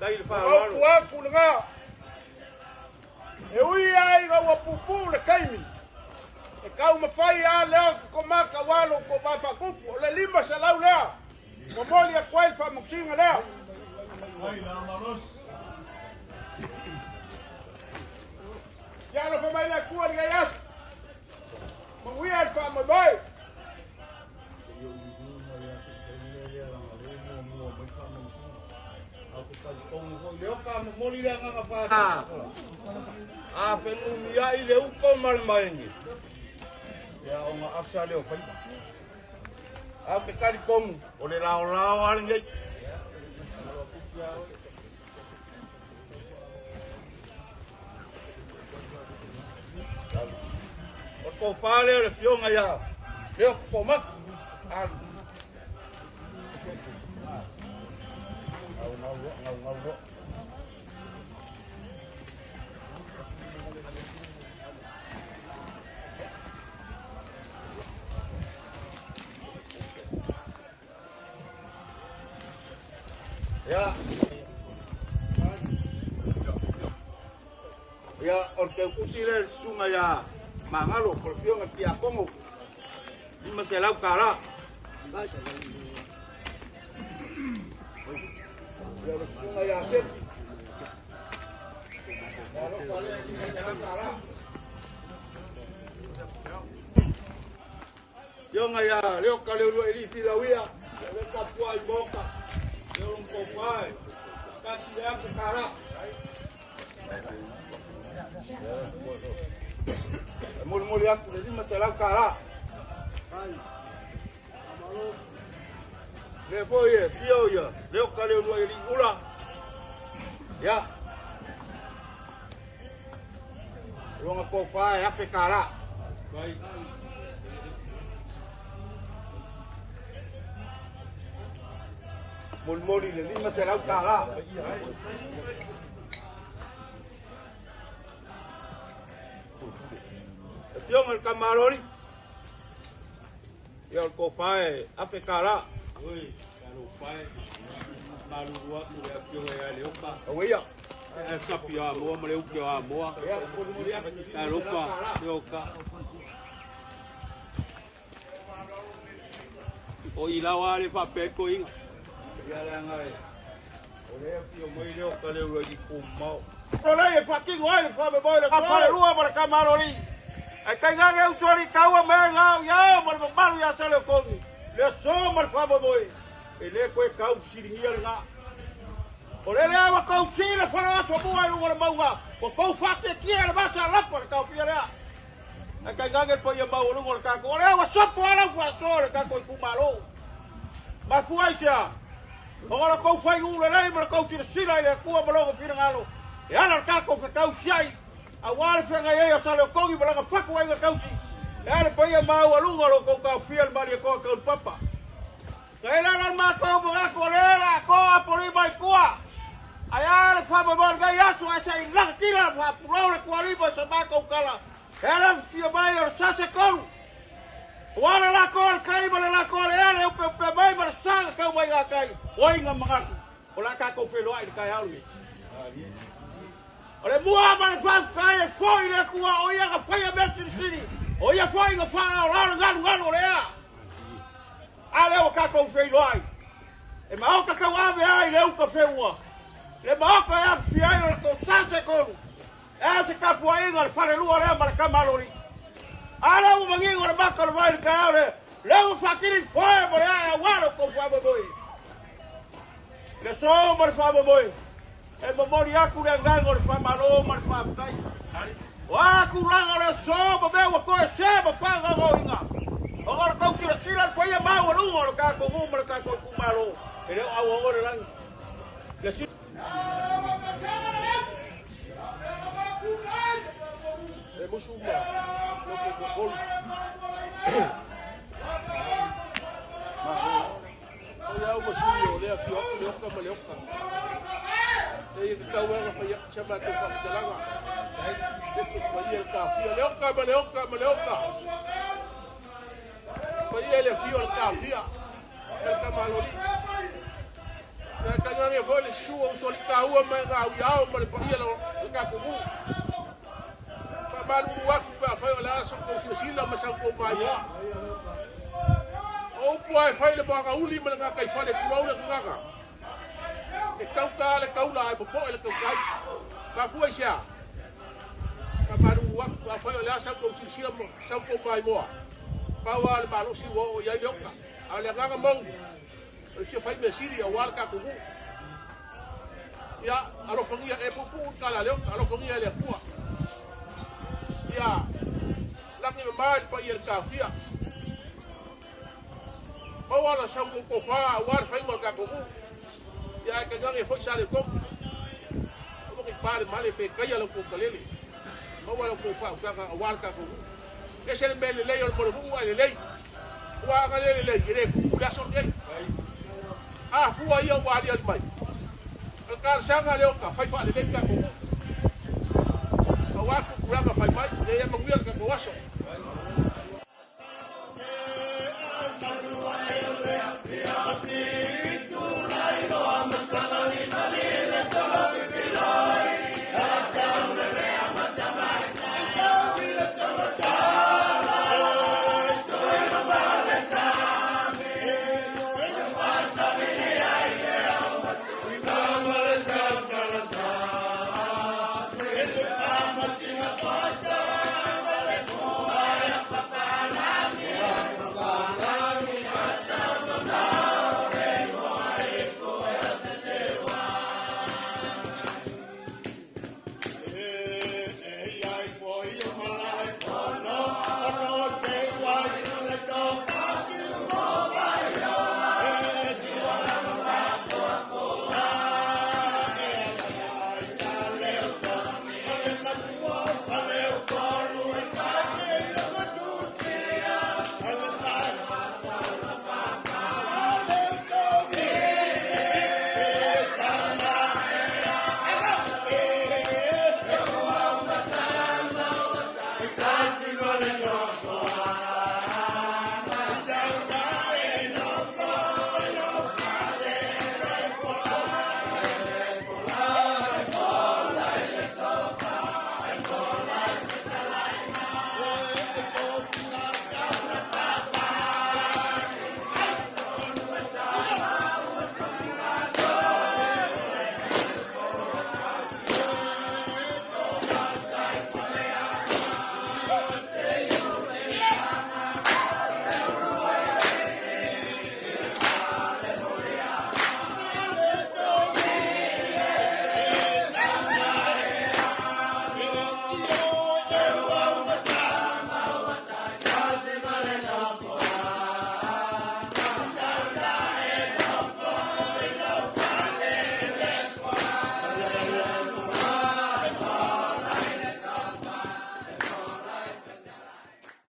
Dai le whāwaro. Kuaku le ngā. E ui ai ga wapupu le kaimi. E kau mawhai a lea ko maka walo ko whawhakupu. O le lima sa lau lea. Momoli a kwai whamukinga lea. Yalo whamai lea kua ringa yasu. Mawia al whamai. A whengu mia I le uko malmaengi. Ia o ngā asa leo whai. Au te karikongu, o le lao alingei. O ko whāle o le whionga ia. Leo ko maku. Ngau. Ya, orte kusile sunga ya mangalo por fiona pia como. Lima se lau cara. Ya sunga ya set. Yo ngaya, leo kale lo eri filawia, le kapua I boca. Yo un popai. Casi le hace cara. Muli aku le lima se lau cara. Le foi fio ya, leo kale lo eri ula. Ya. Yo un popai hace cara. Muli le lima se lau cara. Tiong el camaroni. Y el cofae hace cara. Oi, caro pai. Malu rua tu le apio ya le opa. Oia. E sapi a moa male uke a moa. Caro opa, le oka. O ilawa le fa peko inga. Ya la ngai. Ole apio moi le oka le uro I kumau. Ole e whakingo ai le whamai le kapare rua ma le kamarori. Ai kai ngā usori kaua mea ngāo iao ma le malu ia sale o kongi. Le so ma le whamai. E le koe kau siringia le ngā. O le lea wa kau sile whanau atua mua I runga le maunga. Ko kou whake kia le masa lapa le kau pia lea. Ai kai ngā po ia mau runga le kako. O lea wa sopo ala fua so le kako I kumaro. Ma fuai sea. O ngā kou whai ule lei ma le kou sila sila I le kua malonga pina ngalo. E ana le kako whakau siai. A wale whenga ia sale o kongi malanga whaku ainga kausi. E ale pa ia mau alunga lo kou kau fia le mali a koa kau papa. Ka e lana mātou mga ko lera koa pori mai kua. Ai ale whama mori gai asu ai sa I laka kila wha purau le kua riba sa mātou kala. E ale fia mai o sase konu. Wale la koa le kaima le la koa le ale upe mai ma le sanga kau mai ngā kai. Oinga mga ku. O la kako whenua I le kai aungi. O le mua ma le whawhkai e whoi le kua o ia ka whaia Mestre City. O ia whoi ka whana o rana nganu o lea. A leo kako whelo ai. E maoka kau ave ai leo ka wheua. Le maoka e afi ai o le ko sase konu. E se kapua inga le whare lua lea ma le kamarori. A leo mangingo le maka le vai le kai au le. Leo whakiri whoi mo le ai a wano ko whamamoi. Le so ma le whamamoi. E mamori aku le ngango le whamaro ma le whawhkai. O aku langa le so ma mea wa koe se ma whanga o inga. O ngā kau tira sila kwa ia mau alunga le kako ngu ma le kako I kumaro. E leo au o le langi. Le si... E musuma. Loko kokolu. O iau masuri o lea fioku leoka ma leoka. Ei kau anga fa ia chama ko fa telanga. Fa ia ka fia leoka ma leoka ma leoka. Fa ia le fio ka fia. El kamalori. Kaya nga fo le suo so li ka ua mai nga yao ma le paia lo ka kumu. Pa maru wa ku pa fa la so ko si sila ma sa ko mai ya. O puai fa le ba ka uli ma nga kai fa le ku le nga ka. E kau ka le kau la po po le kau kai. Ka fu sia. Ka maru wa ku pa fa la sa ko si sila ma sa ko mai mo. Pa wa le ba lo si wo ya yo ka. Ale nga mo. Se fai me siri a warka kugu. Ya, alo fongia e pupu kala leo, alo fongia le pua. Ya, laki me mai pa ir kafia. Bawala sa ko fa war fai mo ka kugu. Ya ka gangi foi sale kom. Mo ki pare male pe kaya lo ko kalele. Bawala ko fa ka warka kugu. Ese le mele le yo mo bu le le. Wa ka le le dire ku ya so ke. Ah, fua ia wali al mai. Al kar sanga leo ka fai fa le ka ko. Awa ku kuranga fai mai, le ia manguia ka ko waso.